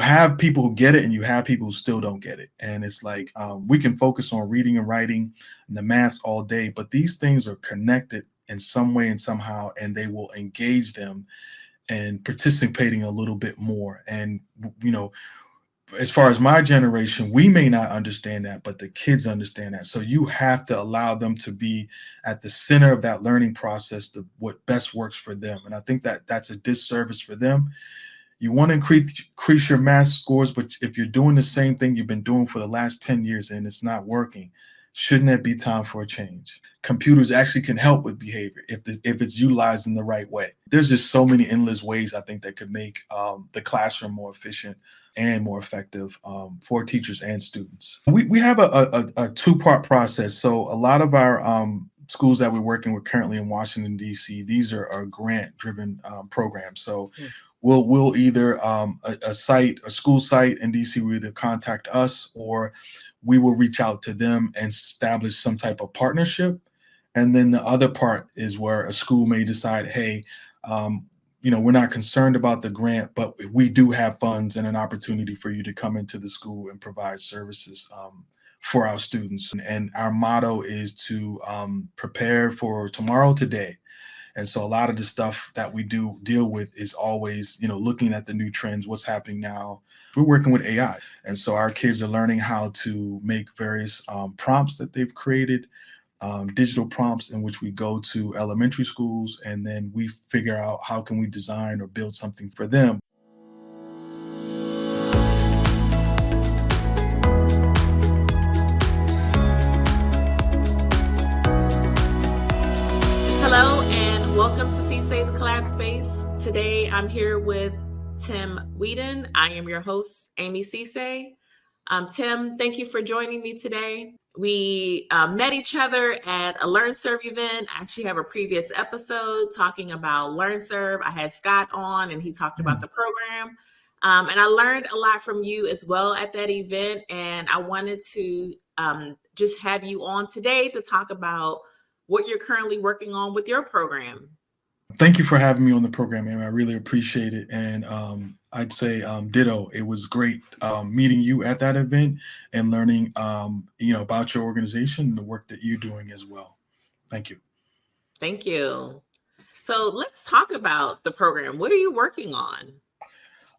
have people who get it and you have people who still don't get it. And it's like we can focus on reading and writing and the math all day, but these things are connected in some way and somehow, and they will engage them and participating a little bit more. And you know, as far as my generation, we may not understand that, but the kids understand that. So you have to allow them to be at the center of that learning process, what best works for them. And I think that that's a disservice for them. You want to increase your math scores, but if you're doing the same thing you've been doing for the last 10 years and it's not working, shouldn't it be time for a change? Computers actually can help with behavior if it's utilized in the right way. There's just so many endless ways I think that could make the classroom more efficient and more effective for teachers and students. We have a two-part process. So a lot of our schools that we're working with currently in Washington, D.C., these are grant-driven programs. So we'll either a school site in DC will either contact us or we will reach out to them and establish some type of partnership. And then the other part is where a school may decide, hey, we're not concerned about the grant, but we do have funds and an opportunity for you to come into the school and provide services for our students. And our motto is to prepare for tomorrow today. And so a lot of the stuff that we do deal with is always, looking at the new trends, what's happening now. We're working with AI. And so our kids are learning how to make various prompts that they've created, digital prompts in which we go to elementary schools, and then we figure out how can we design or build something for them. Hello and welcome to CSA's Collab Space. Today I'm here with Tim Weedon. I am your host, Amy Cisse. Tim, thank you for joining me today. We met each other at a LearnServe event. I actually have a previous episode talking about LearnServe. I had Scott on and he talked about the program. And I learned a lot from you as well at that event. And I wanted to just have you on today to talk about what you're currently working on with your program. Thank you for having me on the program, Amy. I really appreciate it. And I'd say ditto. It was great meeting you at that event and learning, about your organization and the work that you're doing as well. Thank you. Thank you. So let's talk about the program. What are you working on?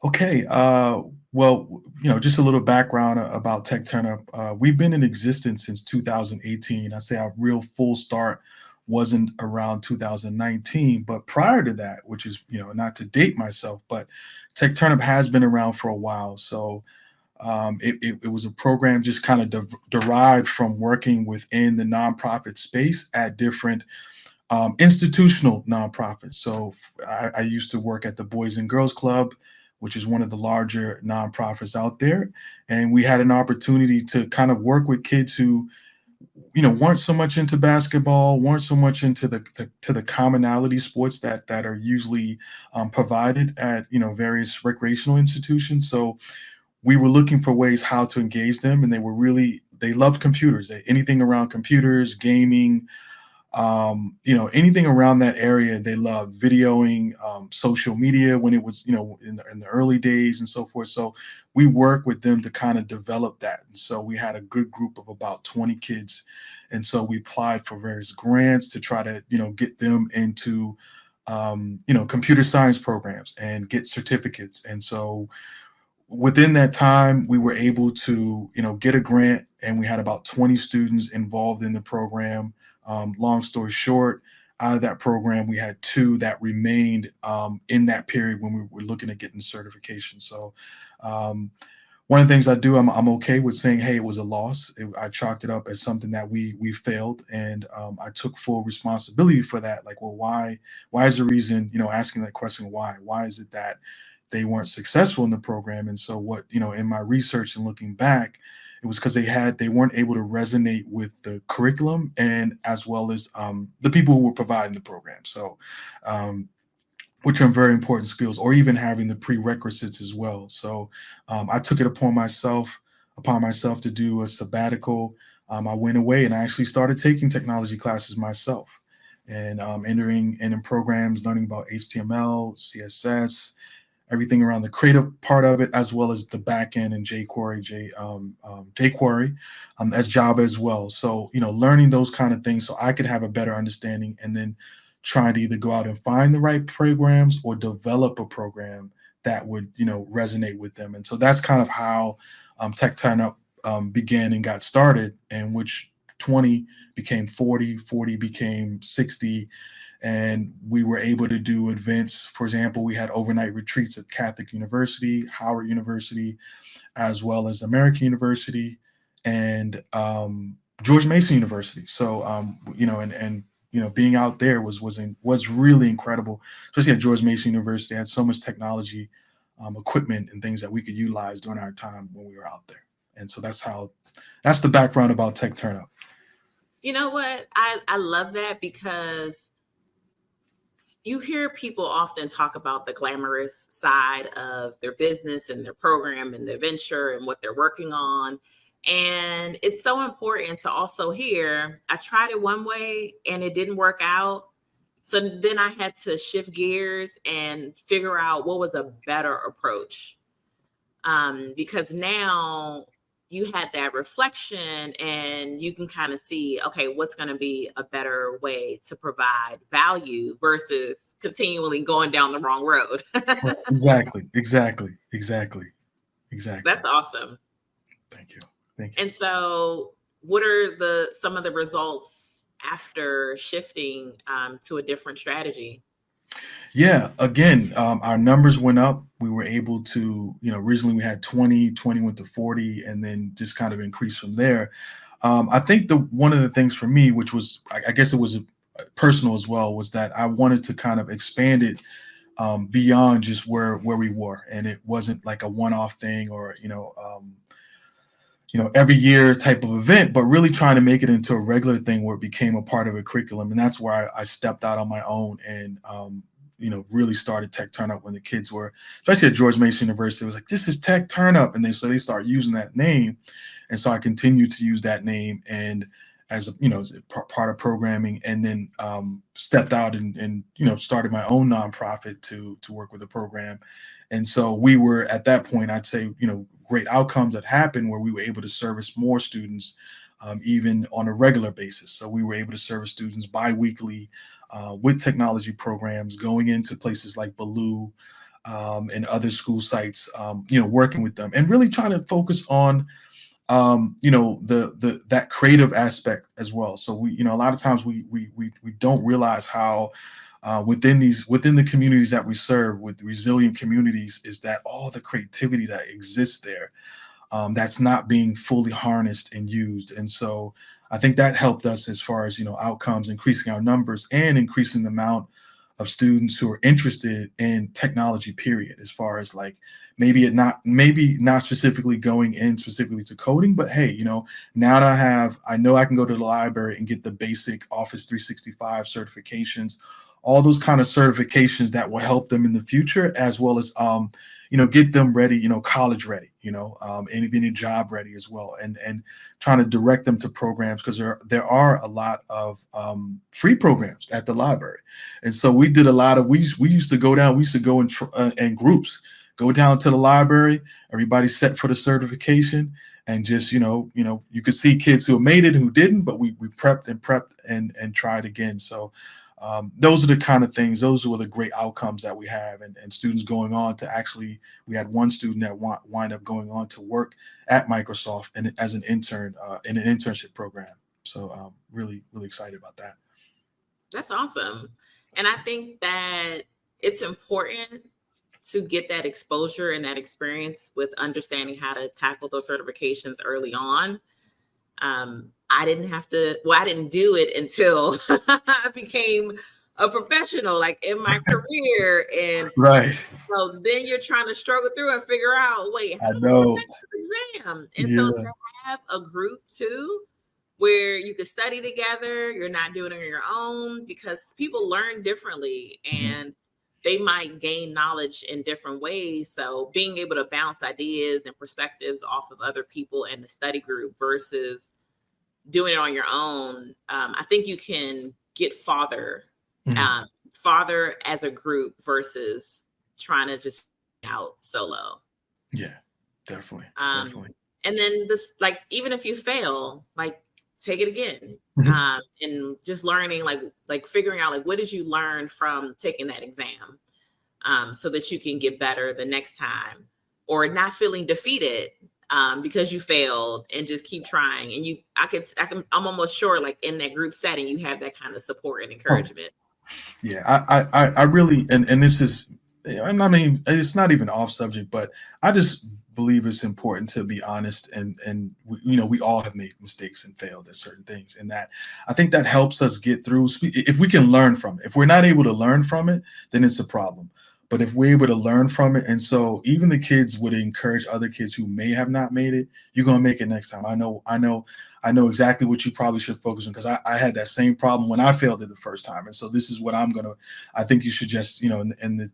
Okay. Well, just a little background about Tech Turnup. We've been in existence since 2018. I say our real full start wasn't around 2019, but prior to that, which is, not to date myself, but Tech Turnup has been around for a while. So it was a program just kind of derived from working within the nonprofit space at different institutional nonprofits. So I used to work at the Boys and Girls Club, which is one of the larger nonprofits out there. And we had an opportunity to kind of work with kids who, weren't so much into basketball, weren't so much into the commonality sports that are usually provided at, various recreational institutions. So we were looking for ways how to engage them. And they loved computers, anything around computers, gaming, anything around that area. They loved videoing, social media when it was, in the early days and so forth. So we worked with them to kind of develop that. And so we had a good group of about 20 kids. And so we applied for various grants to try to, get them into, computer science programs and get certificates. And so within that time, we were able to, get a grant, and we had about 20 students involved in the program. Long story short, out of that program, we had 2 that remained in that period when we were looking at getting certification. So one of the things I do, I'm okay with saying, hey, it was a loss. I chalked it up as something that we failed, and I took full responsibility for that. Like, well, why is the reason, asking that question, why is it that they weren't successful in the program? And so what, in my research and looking back, it was because they weren't able to resonate with the curriculum and as well as the people who were providing the program. So, which are very important skills, or even having the prerequisites as well. So I took it upon myself to do a sabbatical. I went away and I actually started taking technology classes myself and entering in programs, learning about HTML, CSS, everything around the creative part of it, as well as the back end and jQuery, as Java as well. So, learning those kind of things so I could have a better understanding, and then trying to either go out and find the right programs or develop a program that would, resonate with them. And so that's kind of how Tech Turnup began and got started, and which 20 became 40, 40 became 60, and we were able to do events. For example, we had overnight retreats at Catholic University, Howard University, as well as American University, and George Mason University. So, being out there was really incredible, especially at George Mason University. It had so much technology, equipment, and things that we could utilize during our time when we were out there. And so that's the background about Tech Turnup. You know what? I love that, because you hear people often talk about the glamorous side of their business and their program and their venture and what they're working on. And it's so important to also hear, I tried it one way and it didn't work out. So then I had to shift gears and figure out what was a better approach. Because now you had that reflection and you can kind of see, okay, what's going to be a better way to provide value versus continually going down the wrong road. Right. Exactly. That's awesome. Thank you. And so what are some of the results after shifting to a different strategy? Yeah, again, our numbers went up. We were able to, originally we had 20, 20 went to 40, and then just kind of increased from there. I think one of the things for me, which was, I guess it was personal as well, was that I wanted to kind of expand it beyond just where we were, and it wasn't like a one-off thing, or every year type of event, but really trying to make it into a regular thing where it became a part of a curriculum. And that's where I stepped out on my own and, really started Tech Turnup when the kids were, especially at George Mason University, it was like, this is Tech Turnup. And so they start using that name. And so I continued to use that name, and as part of programming, and then stepped out and started my own nonprofit to work with the program. And so we were at that point, I'd say, great outcomes that happened where we were able to service more students, even on a regular basis. So we were able to service students biweekly with technology programs, going into places like Baloo and other school sites, working with them and really trying to focus on the that creative aspect as well. So we, a lot of times we don't realize how within the communities that we serve, with resilient communities, is that all the creativity that exists there, that's not being fully harnessed and used. And so I think that helped us as far as outcomes, increasing our numbers and increasing the amount of students who are interested in technology, period, as far as like maybe not specifically going in specifically to coding, but hey, now that I know I can go to the library and get the basic Office 365 certifications, all those kind of certifications that will help them in the future, as well as get them ready, college ready, and even job ready as well, and trying to direct them to programs, because there are a lot of free programs at the library. And so we did a lot of, we used to go down, we used to go in groups, go down to the library, everybody set for the certification, and just you could see kids who made it, who didn't, but we prepped and tried again. So those are the kind of things, those were the great outcomes that we have, and students going on to actually, we had one student that wind up going on to work at Microsoft and as an intern in an internship program. So really excited about that. That's awesome. And I think that it's important to get that exposure and that experience with understanding how to tackle those certifications early on. I didn't do it until I became a professional, like in my career. And Right. so then you're trying to struggle through and figure out, wait, how I do I know. pass this exam? And so Yeah. to have a group too, where you can study together, you're not doing it on your own, because people learn differently and they might gain knowledge in different ways. So being able to bounce ideas and perspectives off of other people in the study group versus doing it on your own, I think you can get farther as a group versus trying to just out solo. Yeah, definitely, Um, definitely. and then this, like, even if you fail, like, take it again. Mhm. And just learning, like figuring out like what did you learn from taking that exam, so that you can get better the next time, or not feeling defeated because you failed, and just keep trying. And I'm almost sure, like in that group setting, you have that kind of support and Oh, encouragement. yeah, I really, and this is, and I mean, it's not even off subject, but I just believe it's important to be honest, and we, we all have made mistakes and failed at certain things, and that I think that helps us get through. If we can learn from it, if we're not able to learn from it, then it's a problem. But if we're able to learn from it, and so even the kids would encourage other kids who may have not made it, you're gonna make it next time. I know exactly what you probably should focus on, because I had that same problem when I failed it the first time. And so this is what I think you should just, and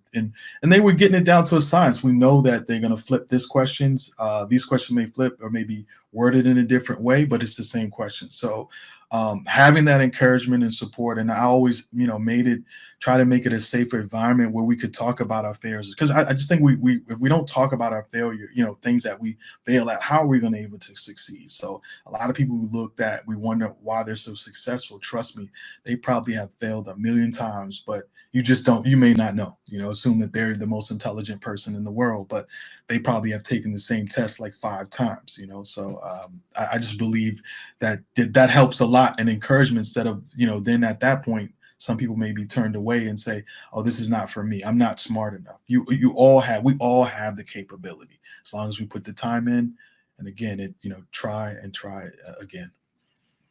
they were getting it down to a science. We know that they're going to flip this questions. These questions may flip or maybe worded in a different way, but it's the same question. So having that encouragement and support, and I always, try to make it a safer environment where we could talk about our failures. Because I just think we if we don't talk about our failure, things that we fail at, how are we going to be able to succeed? So a lot of people who looked at, we wonder why they're so successful. Trust me, they probably have failed a million times, but you may not know, assume that they're the most intelligent person in the world, but they probably have taken the same test like 5 times. So I just believe that helps a lot, and encouragement, instead of, then at that point, some people may be turned away and say, oh, this is not for me, I'm not smart enough. We all have the capability, as long as we put the time in. And again, try and try again.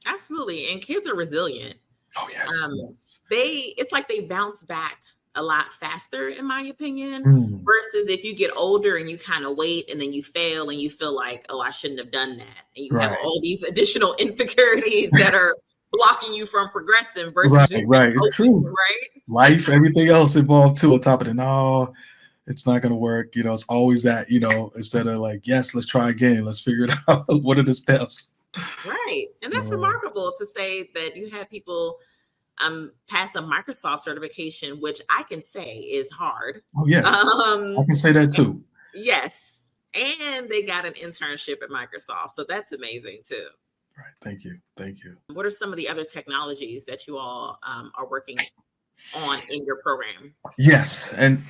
Absolutely. And kids are resilient. Oh yes, um yes. it's like they bounce back a lot faster, in my opinion, Mm, versus if you get older and you kind of wait and then you fail and you feel like, oh, I shouldn't have done that, and you have right, all these additional insecurities that are blocking you from progressing, versus right, just being right. It's open, true. right? Life, everything else involved too. On top of it, no, it's not going to work. It's always that. Instead of like, yes, let's try again. Let's figure it out. What are the steps? Right. And that's Uh, remarkable to say that you have people pass a Microsoft certification, which I can say is hard. oh yes, I um can say that too. Yes. And they got an internship at Microsoft. So that's amazing too. Right. Thank you. Thank you. What are some of the other technologies that you all are working on in your program? Yes, and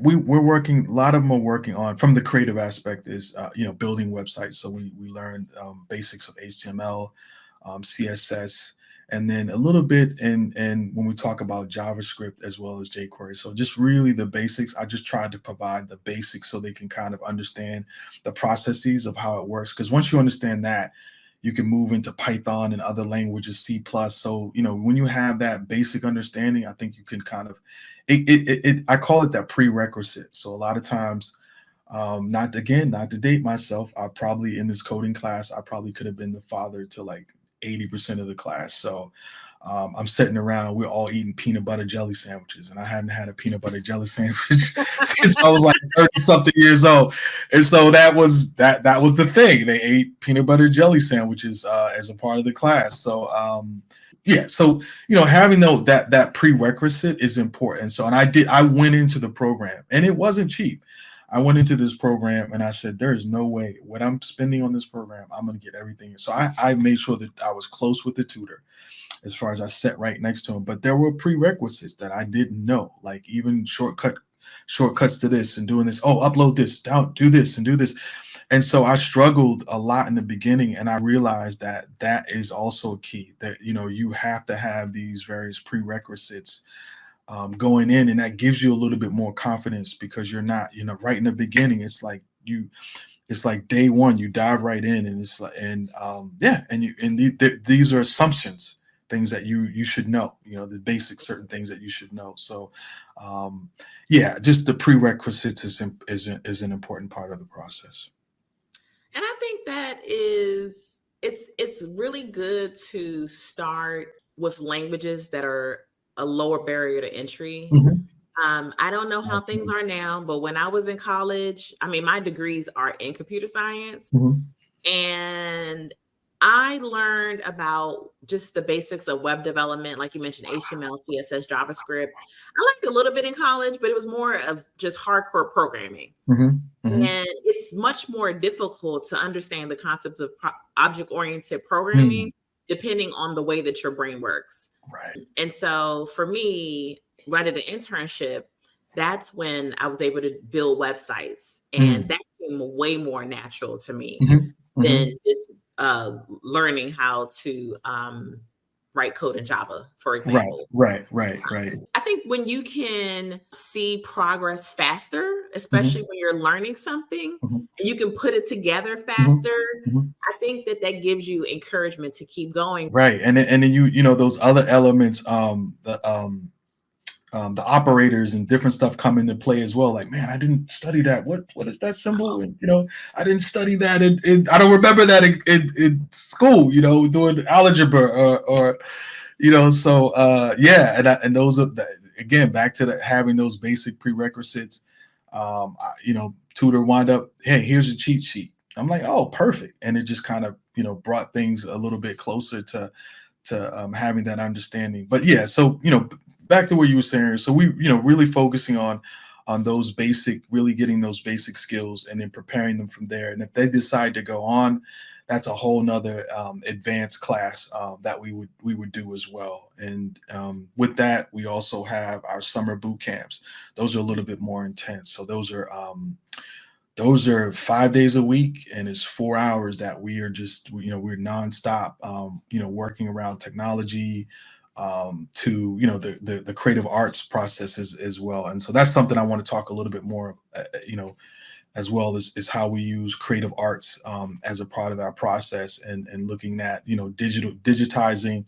we're working. A lot of them are working on, from the creative aspect, is building websites. So we learned basics of HTML, CSS, and then a little bit in when we talk about JavaScript as well as jQuery. So just really the basics. I just tried to provide the basics so they can kind of understand the processes of how it works. Because once you understand that, you can move into Python and other languages, C plus. So when you have that basic understanding, I think you can kind of I call it that prerequisite. So a lot of times, not to date myself, I probably, in this coding class, I probably could have been the father to like 80% of the class. So I'm sitting around, we're all eating peanut butter jelly sandwiches, and I hadn't had a peanut butter jelly sandwich since I was like 30 something years old. And so that was the thing. They ate peanut butter jelly sandwiches as a part of the class. So yeah, so having that prerequisite is important. So, and I went into the program, and it wasn't cheap. I went into this program and I said, there is no way what I'm spending on this program, I'm going to get everything. So I made sure that I was close with the tutor, as far as I sat right next to him. But there were prerequisites that I didn't know, like even shortcuts to this and doing this. Oh, upload this, down, do this, and do this. And so I struggled a lot in the beginning, and I realized that that is also key. That you have to have these various prerequisites going in, and that gives you a little bit more confidence, because you're not, right in the beginning. It's like day one, you dive right in, and it's like, and yeah, these are assumptions, things that you should know, the basic certain things that you should know. So um, yeah, just the prerequisites is an important part of the process. And I think that is it's really good to start with languages that are a lower barrier to entry. Mhm. I don't know how things Absolutely. are now, but when I was in college, I mean, my degrees are in computer science, Mhm. and I learned about just the basics of web development, like you mentioned, HTML, CSS, JavaScript. I learned a little bit in college, but it was more of just hardcore programming. Hmm. Hmm. And it's much more difficult to understand the concepts of object-oriented Mm. programming depending on the way that your brain works. Right. And so for me, when I did an internship, that's when I was able to build websites. And Mm. that came way more natural to me Hmm. than Hmm. just learning how to write code in Java, for Right. example. Right. Right. Right. I think when you can see progress faster, especially Hmm. when you're learning something, Hmm. and you can put it together Hmm. faster, Hmm. I think that that gives you encouragement to keep going. Right. And then you know those other elements, the operators and different stuff come into play as well. Like, man, I didn't study that. What is that symbol? And I didn't study that. I don't remember that in school. Doing algebra or. So yeah, and those are again back to having those basic prerequisites. Tutor wind up, hey, here's a cheat sheet. I'm like, oh, perfect, and it just kind of brought things a little bit closer to having that understanding. But yeah, so back to what you were saying. So we really focusing on those basic, really getting those basic skills, and then preparing them from there. And if they decide to go on, that's a whole nother advanced class that we would do as well. And with that, we also have our summer boot camps. Those are a little bit more intense. So those are 5 days a week, and it's 4 hours that we are just we're nonstop working around technology, to the creative arts processes as well. And so that's something I want to talk a little bit more as well, is how we use creative arts as a part of our process, and looking at digitizing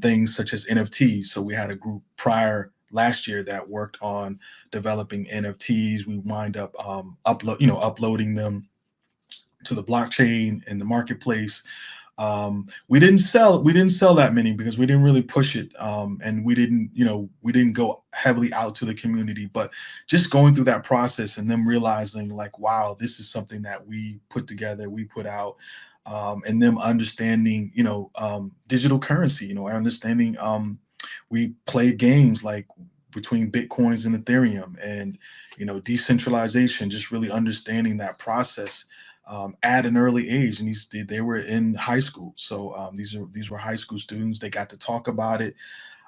things such as NFTs. So we had a group prior last year that worked on developing NFTs. We wind up uploading them to the blockchain and the marketplace. We didn't sell that many because we didn't really push it, and we didn't go heavily out to the community. But just going through that process and them realizing, like, wow, this is something that we put together, we put out, and them understanding digital currency, understanding, we played games like between bitcoins and ethereum, and decentralization, just really understanding that process at an early age. And they were in high school, so these were high school students. They got to talk about it.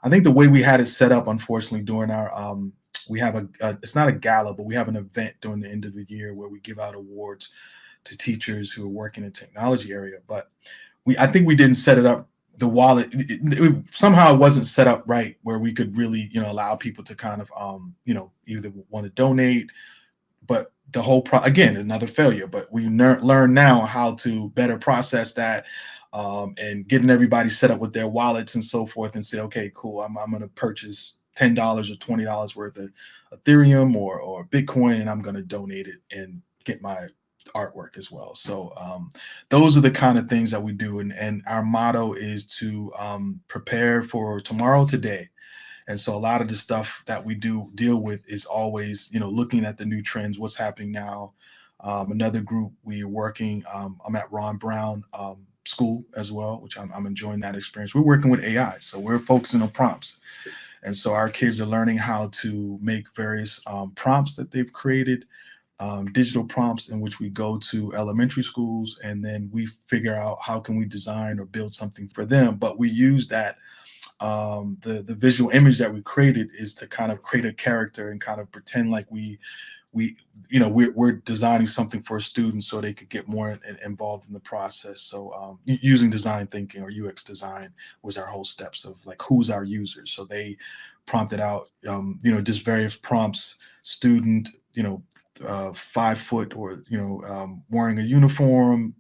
I think the way we had it set up, unfortunately, during our we have it's not a gala, but we have an event during the end of the year where we give out awards to teachers who are working in technology area. But I think we didn't set it up, the wallet, somehow it wasn't set up right where we could really allow people to kind of either want to donate. But the whole again, another failure. But we learn now how to better process that, and getting everybody set up with their wallets and so forth, and say, okay, cool, I'm going to purchase $10 or $20 worth of Ethereum or Bitcoin, and I'm going to donate it and get my artwork as well. So those are the kind of things that we do, and our motto is to prepare for tomorrow today. And so a lot of the stuff that we do deal with is always, looking at the new trends, what's happening now. Another group we're working, I'm at Ron Brown School as well, which I'm enjoying that experience. We're working with AI, so we're focusing on prompts. And so our kids are learning how to make various prompts that they've created, digital prompts, in which we go to elementary schools, and then we figure out how can we design or build something for them. But we use that, the visual image that we created is to kind of create a character and kind of pretend like we're designing something for a student so they could get more involved in the process. So using design thinking or UX design was our whole steps of, like, who's our users. So they prompted out just various prompts: student, 5 foot, or wearing a uniform,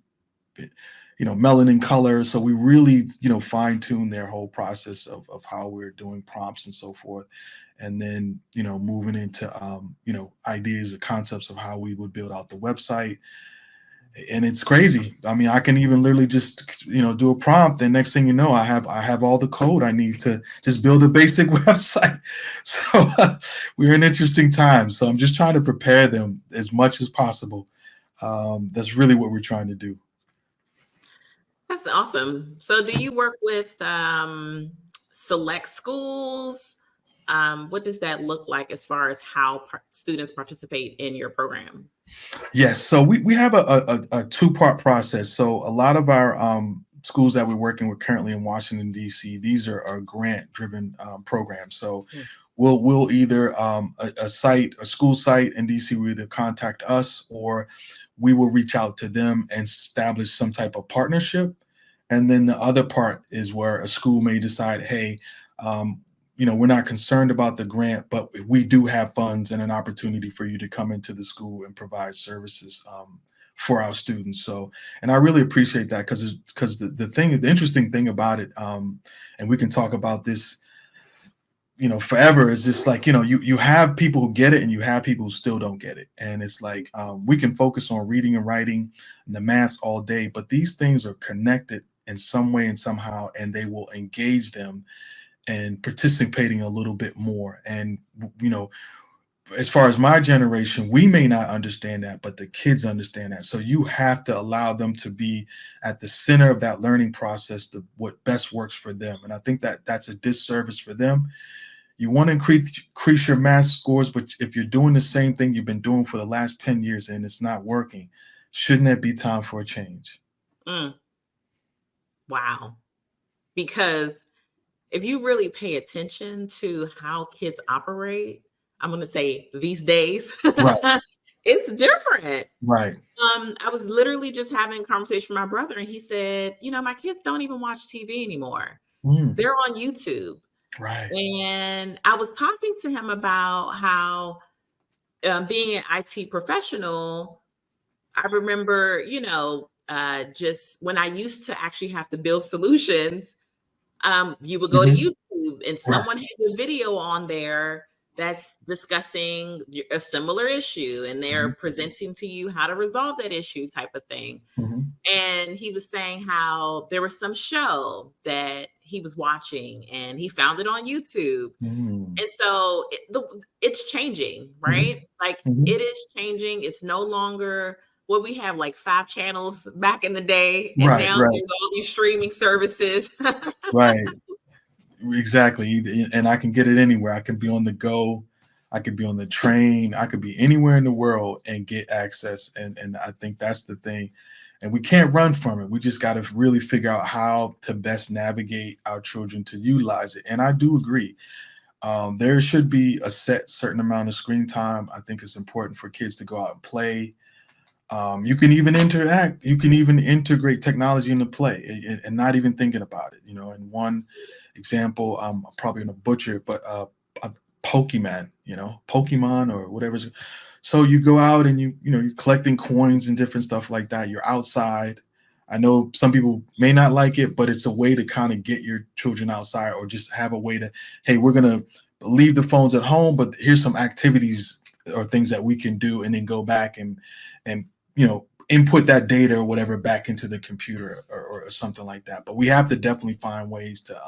melanin color. So we really, fine tune their whole process of how we're doing prompts and so forth. And then, moving into, ideas and concepts of how we would build out the website. And it's crazy. I mean, I can even literally just, do a prompt, and next thing you know, I have all the code I need to just build a basic website. So we're in interesting times. So I'm just trying to prepare them as much as possible. That's really what we're trying to do. That's awesome. So do you work with select schools? What does that look like as far as how students participate in your program? Yes, so we have a two-part process. So a lot of our schools that we're working with currently in Washington D.C. These are grant-driven programs. So Mm. we'll either a school site in DC will either contact us, or we will reach out to them and establish some type of partnership. And then the other part is where a school may decide, hey, um, we're not concerned about the grant, but we do have funds and an opportunity for you to come into the school and provide services for our students. So, and I really appreciate that, because the interesting thing about it, and we can talk about this forever, is just like, you have people who get it and you have people who still don't get it. And it's like, we can focus on reading and writing and the maths all day, but these things are connected in some way and somehow, and they will engage them and participating a little bit more. And you know as far as my generation, we may not understand that, but the kids understand that. So you have to allow them to be at the center of that learning process, what best works for them. And I think that that's a disservice for them. You want to increase your math scores, but if you're doing the same thing you've been doing for the last 10 years and it's not working, shouldn't it be time for a change? Mm, wow. Because if you really pay attention to how kids operate, I'm going to say these days, Right, it's different. right. I was literally just having a conversation with my brother, and he said, my kids don't even watch TV anymore. Mm, They're on YouTube. right. And I was talking to him about how being an IT professional, I remember, just when I used to actually have to build solutions, you would go to Hmm. YouTube and Right. someone has a video on there that's discussing a similar issue and they're Hmm. presenting to you how to resolve that issue type of thing. Hmm. And he was saying how there was some show that he was watching and he found it on YouTube. Hmm. And so it's changing, Hmm. right? Like Hmm. it is changing. It's no longer what we have like 5 channels back in the day. And Right, now right, there's all these streaming services. right. Exactly. And I can get it anywhere. I can be on the go. I could be on the train. I could be anywhere in the world and get access. And I think that's the thing. And we can't run from it. We just got to really figure out how to best navigate our children to utilize it. And I do agree. There should be a certain amount of screen time. I think it's important for kids to go out and play. You can even interact. You can even integrate technology into play, and not even thinking about it. And one example, I'm probably gonna butcher it, but a Pokemon, Pokemon or whatever. So you go out and you're collecting coins and different stuff like that. You're outside. I know some people may not like it, but it's a way to kind of get your children outside, or just have a way to, hey, we're gonna leave the phones at home, but here's some activities or things that we can do, and then go back and input that data or whatever back into the computer, or something like that. But we have to definitely find ways to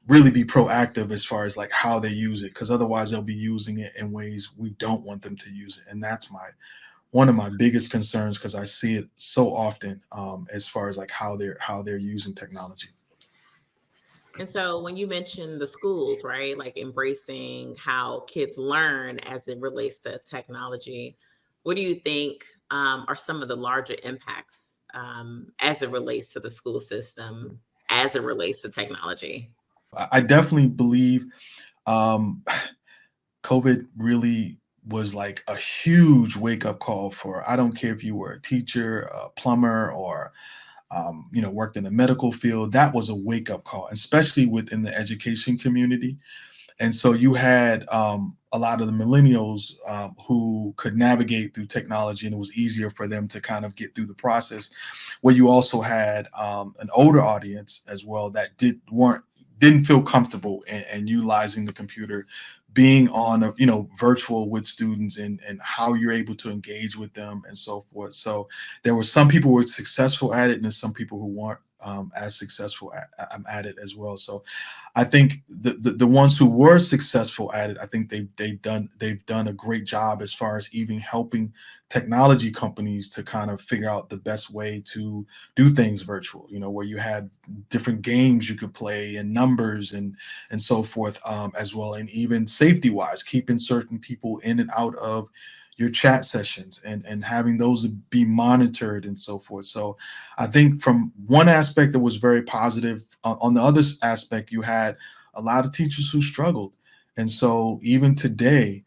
really be proactive as far as like how they use it, because otherwise they'll be using it in ways we don't want them to use it. And that's my one of my biggest concerns, because I see it so often, as far as like how they're using technology. And so when you mentioned the schools, right, like embracing how kids learn as it relates to technology, what do you think are some of the larger impacts as it relates to the school system, as it relates to technology? I definitely believe um, COVID really was like a huge wake up call for, I don't care if you were a teacher, a plumber, or worked in the medical field. That was a wake up call, especially within the education community. And so you had a lot of the millennials who could navigate through technology, and it was easier for them to kind of get through the process. Where you also had an older audience as well that didn't feel comfortable in utilizing the computer, being on virtual with students, and how you're able to engage with them and so forth. So there were some people who were successful at it, and there's some people who weren't as successful at it as well. So I think the ones who were successful at it, I think they've done a great job as far as even helping technology companies to kind of figure out the best way to do things virtual. Where you had different games you could play and numbers and so forth, as well, and even safety wise, keeping certain people in and out of your chat sessions and having those be monitored and so forth. So I think from one aspect it was very positive. On the other aspect, you had a lot of teachers who struggled, and so even today,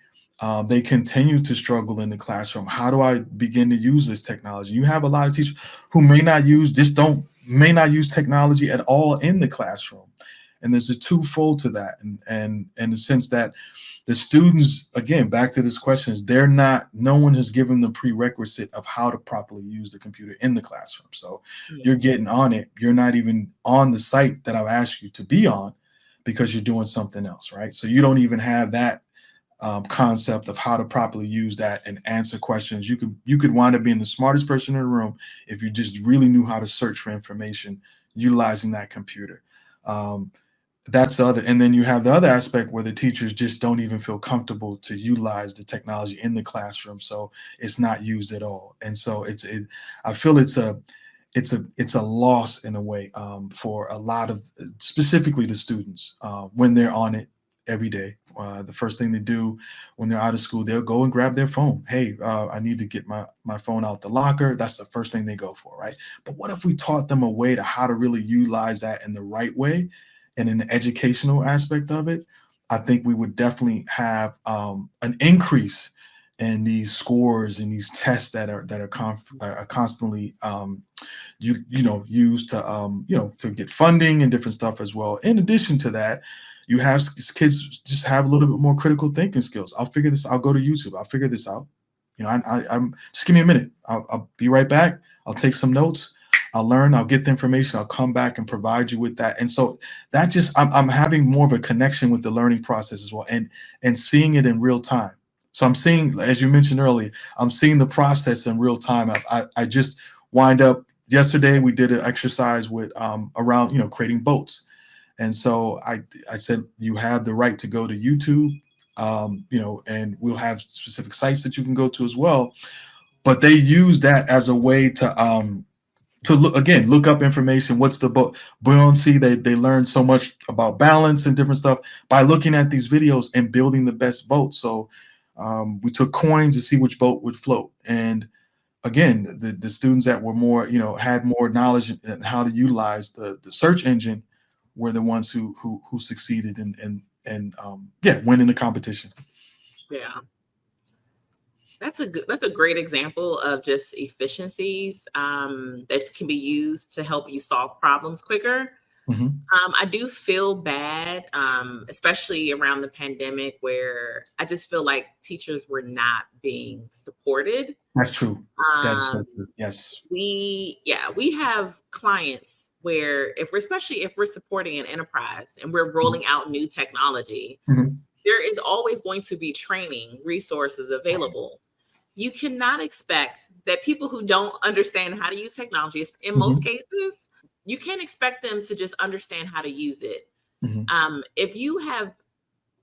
they continue to struggle in the classroom. How do I begin to use this technology? You have a lot of teachers who may not use technology at all in the classroom, and there's a twofold to that, and in the sense that the students, again, back to this question, is they're not, no one has given the prerequisite of how to properly use the computer in the classroom. So Yeah. you're getting on it, you're not even on the site that I've asked you to be on because you're doing something else, right? So you don't even have that concept of how to properly use that and answer questions. You could wind up being the smartest person in the room if you just really knew how to search for information utilizing that computer. Um, that's the other, and then you have the other aspect where the teachers just don't even feel comfortable to utilize the technology in the classroom, so it's not used at all. And so I feel it's a loss in a way, for a lot of, specifically the students, when they're on it every day. The first thing they do when they're out of school, they'll go and grab their phone. Hey, I need to get my phone out the locker. That's the first thing they go for, right? But what if we taught them a way to how to really utilize that in the right way and in the educational aspect of it? I think we would definitely have, an increase in these scores and these tests that are constantly, used to, to get funding and different stuff as well. In addition to that, you have kids just have a little bit more critical thinking skills. I'll figure this. I'll go to YouTube. I'll figure this out. I'm just give me a minute. I'll be right back. I'll take some notes. I'll learn. I'll get the information. I'll come back and provide you with that. And so that just, I'm having more of a connection with the learning process as well, and seeing it in real time. So I'm seeing, as you mentioned earlier, I'm seeing the process in real time. I just wind up, yesterday we did an exercise with, around, creating boats. And so I said, you have the right to go to YouTube, and we'll have specific sites that you can go to as well. But they use that as a way to look up information. What's the boat buoyancy? They learn so much about balance and different stuff by looking at these videos and building the best boat. So we took coins to see which boat would float. And again, the students that were more, had more knowledge in how to utilize the search engine were the ones who succeeded and win in the competition. Yeah. That's a great example of just efficiencies that can be used to help you solve problems quicker. Hmm. I do feel bad, especially around the pandemic, where I just feel like teachers were not being supported. That's true. That is Um, so true. Yes. we have clients where especially if we're supporting an enterprise and we're Mhm. rolling out new technology, Mhm. there is always going to be training resources available. You cannot expect that people who don't understand how to use technology, in most Mhm. cases, you can't expect them to just understand how to use it. Mhm. If you have,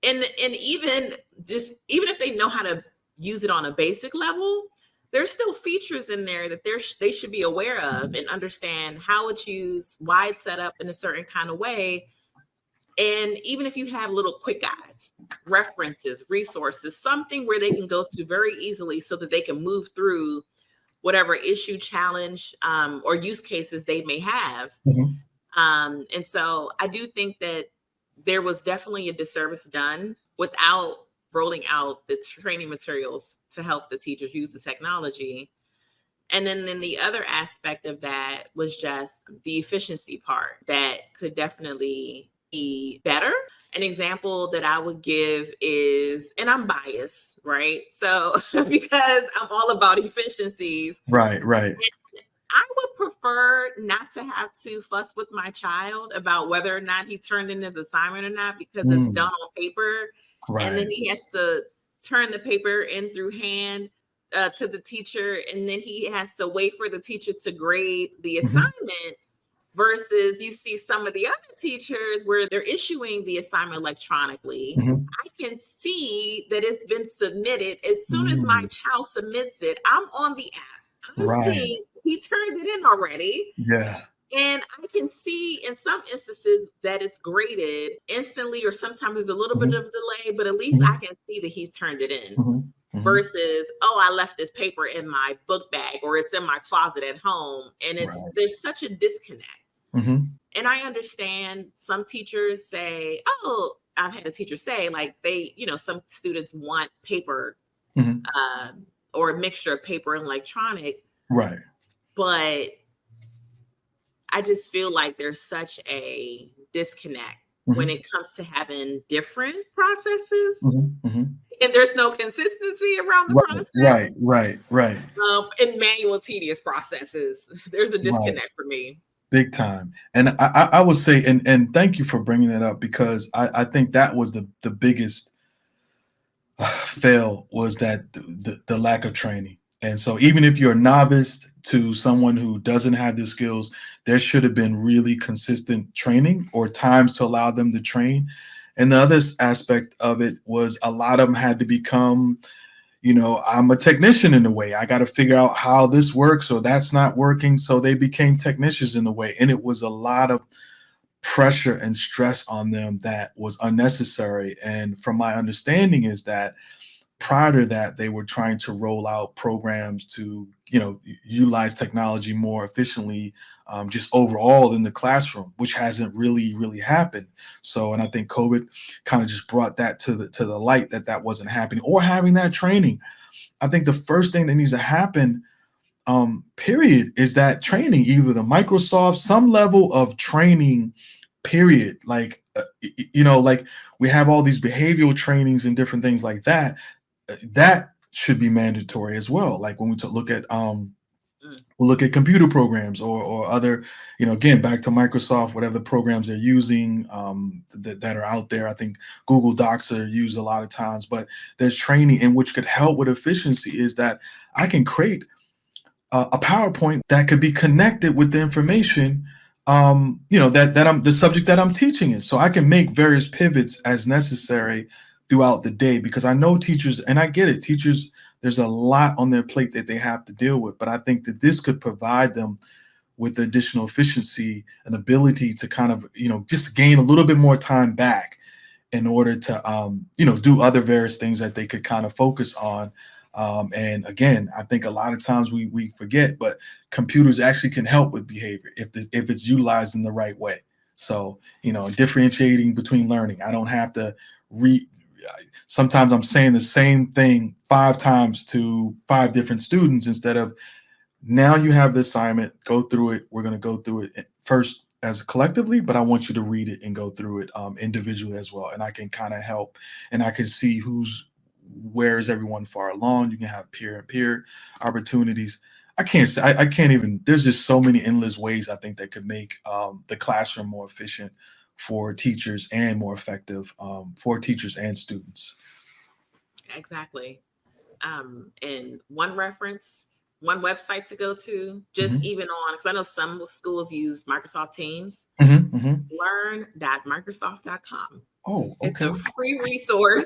and even if they know how to use it on a basic level, there's still features in there that they should be aware of Mhm. and understand how it's used, why it's set up in a certain kind of way. And even if you have little quick guides, references, resources, something where they can go to very easily so that they can move through whatever issue, challenge, or use cases they may have. Mhm. And so I do think that there was definitely a disservice done without rolling out the training materials to help the teachers use the technology. And then the other aspect of that was just the efficiency part that could definitely be better. An example that I would give is, and I'm biased, right? So because I'm all about efficiencies, Right. Right. I would prefer not to have to fuss with my child about whether or not he turned in his assignment or not, because it's done Mm. on paper. And then Right. he has to turn the paper in through hand to the teacher. And then he has to wait for the teacher to grade the Mhm. assignment versus you see some of the other teachers where they're issuing the assignment electronically. Mhm. I can see that it's been submitted. As soon as my Mm. child submits it, I'm on the app. I'm Right. seeing he turned it in already. Yeah. And I can see in some instances that it's graded instantly, or sometimes there's a little bit Mhm. of delay, but at least I Mhm. can see that he turned it in Mhm. Mhm. versus, oh, I left this paper in my book bag or it's in my closet at home. And Right. there's such a disconnect. Mhm. And I understand some teachers say, oh, I've had a teacher say, like, some students want paper Mhm. or a mixture of paper and electronic, Right. but I just feel like there's such a disconnect when Mhm. it comes to having different processes Mhm. Mhm. and there's no consistency around the Right. process. Right. Right. Right. And manual tedious processes, there's a Right. disconnect for me. Big time. And I would say, and thank you for bringing that up because I think that was the biggest fail was that the lack of training. And so even if you're a novice to someone who doesn't have the skills, there should have been really consistent training or times to allow them to train. And the other aspect of it was a lot of them had to become, I'm a technician in a way. I got to figure out how this works or that's not working. So they became technicians in a way. And it was a lot of pressure and stress on them that was unnecessary. And from my understanding is that prior to that, they were trying to roll out programs to, utilize technology more efficiently, just overall in the classroom, which hasn't really happened. So, and I think COVID kind of just brought that to the light that that wasn't happening or having that training. I think the first thing that needs to happen, period, is that training, either the Microsoft, some level of training, period. Like, like we have all these behavioral trainings and different things like that that should be mandatory as well. Like when we look at Mm, we'll look at computer programs or other, again back to Microsoft, whatever the programs they're using that are out there. I think Google Docs are used a lot of times, but there's training in which could help with efficiency. Is that I can create a PowerPoint that could be connected with the information, that I'm the subject that I'm teaching in. So I can make various pivots as necessary throughout the day because I know teachers, and I get it, teachers, there's a lot on their plate that they have to deal with. But I think that this could provide them with additional efficiency and ability to kind of, just gain a little bit more time back in order to do other various things that they could kind of focus on. And again, I think a lot of times we forget, but computers actually can help with behavior if it's utilized in the right way. So, differentiating between learning, I don't have to re sometimes I'm saying the same thing 5 times to 5 different students instead of, now you have the assignment, go through it. We're going to go through it first as collectively, but I want you to read it and go through it individually as well. And I can kind of help, and I can see where is everyone far along. You can have peer and peer opportunities. I can't say, I can't even, there's just so many endless ways I think that could make the classroom more efficient for teachers and more effective for teachers and students. exactly. And one website to go to, just Hmm. even on, because I know some schools use Microsoft Teams, Hmm. Hmm. learn.microsoft.com. Oh, It's okay. a free resource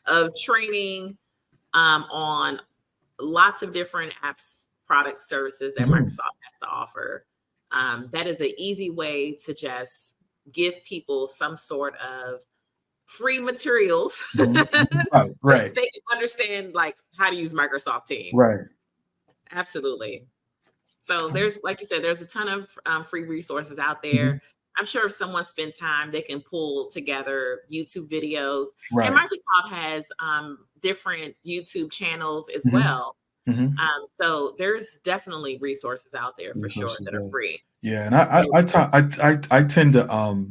of training on lots of different apps, products, services that Mhm. Microsoft has to offer. That is an easy way to just give people some sort of free materials so Mhm, mhm. Right, that right, they can understand like how to use Microsoft Teams. right. Absolutely. So there's, like you said, there's a ton of free resources out Mhm. there. I'm sure if someone spent time, they can pull together YouTube videos. And Right. Microsoft has different YouTube channels as Mhm, well. mhm. So there's definitely resources out there for sure Resources that are there. free. Yeah, and I tend to,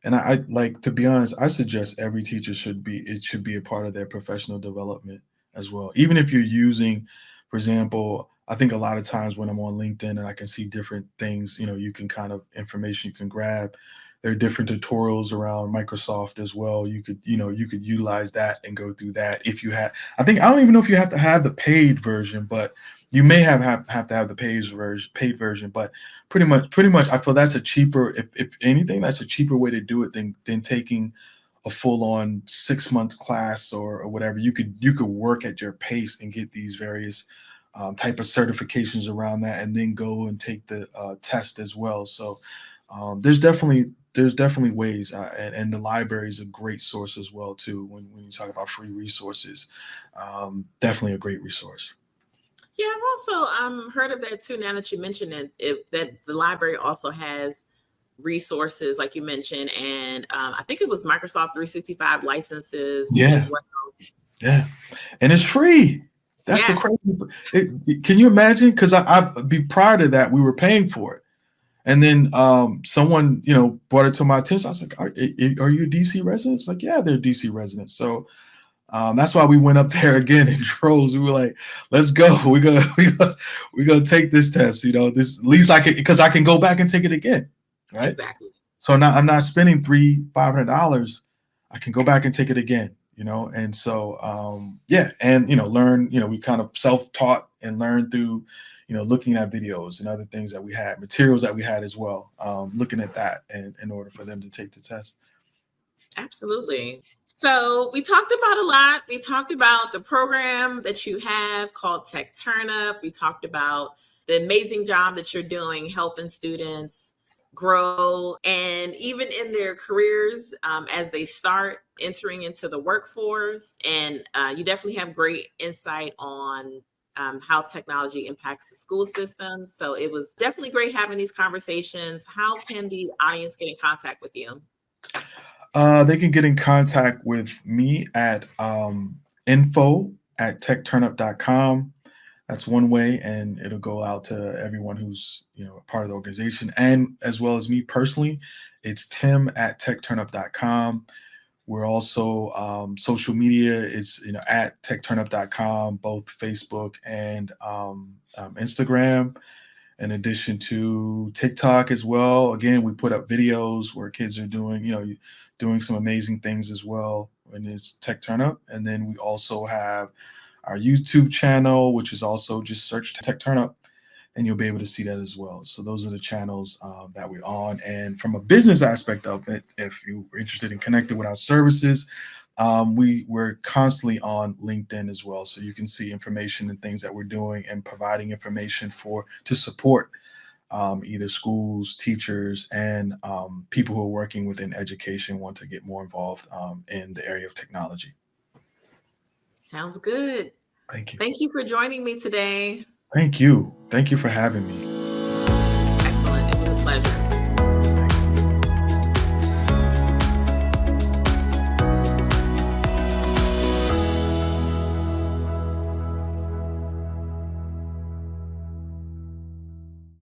and I like, to be honest, I suggest every teacher it should be a part of their professional development as well. Even if you're using, for example, I think a lot of times when I'm on LinkedIn and I can see different things, you can kind of information you can grab. There are different tutorials around Microsoft as well. You could utilize that and go through that if you have. I think I don't even know if you have to have the paid version, but you may have to have the paid version. But pretty much, I feel that's a cheaper. If anything, that's a cheaper way to do it than taking a full on 6 months class or whatever. You could work at your pace and get these various type of certifications around that, and then go and take the test as well. So there's definitely ways, and the library is a great source as well too. When you talk about free resources, definitely a great resource. Yeah, I've also heard of that too. Now that you mentioned it, that the library also has resources, like you mentioned, and I think it was Microsoft 365 licenses as Yeah, well. yeah, and it's free. That's the Yes, crazy. Can you imagine? Because I be prior to that, we were paying for it. And then someone, brought it to my attention. I was like, "Are you a DC resident?" It's like, "Yeah, they're DC residents." So that's why we went up there again in droves. We were like, "Let's go. We're gonna take this test. This at least I can, because I can go back and take it again, right? exactly. So now I'm not spending $500. I can go back and take it again. And so yeah, and learn. We kind of self-taught and learned through, looking at videos and other things that we had, materials that we had as well. Looking at that, and in order for them to take the test. Absolutely. So we talked about a lot. We talked about the program that you have called Tech Turnup. We talked about the amazing job that you're doing helping students grow and even in their careers as they start entering into the workforce. And you definitely have great insight on how technology impacts the school system. So it was definitely great having these conversations. How can the audience get in contact with you? They can get in contact with me at info@techturnup.com. That's one way, and it'll go out to everyone who's a part of the organization, and as well as me personally. It's tim@techturnup.com. We're also social media. It's at techturnup.com, both Facebook and Instagram. In addition to TikTok as well. Again, we put up videos where kids are doing some amazing things as well. And it's Tech Turnup. And then we also have our YouTube channel, which is also just search Tech Turnup, and you'll be able to see that as well. So those are the channels that we're on. And from a business aspect of it, if you're interested in connecting with our services, we're constantly on LinkedIn as well, so you can see information and things that we're doing and providing information to support either schools, teachers, and people who are working within education, want to get more involved in the area of technology. Sounds good. Thank you. Thank you for joining me today. Thank you. Thank you for having me. Excellent. It was a pleasure.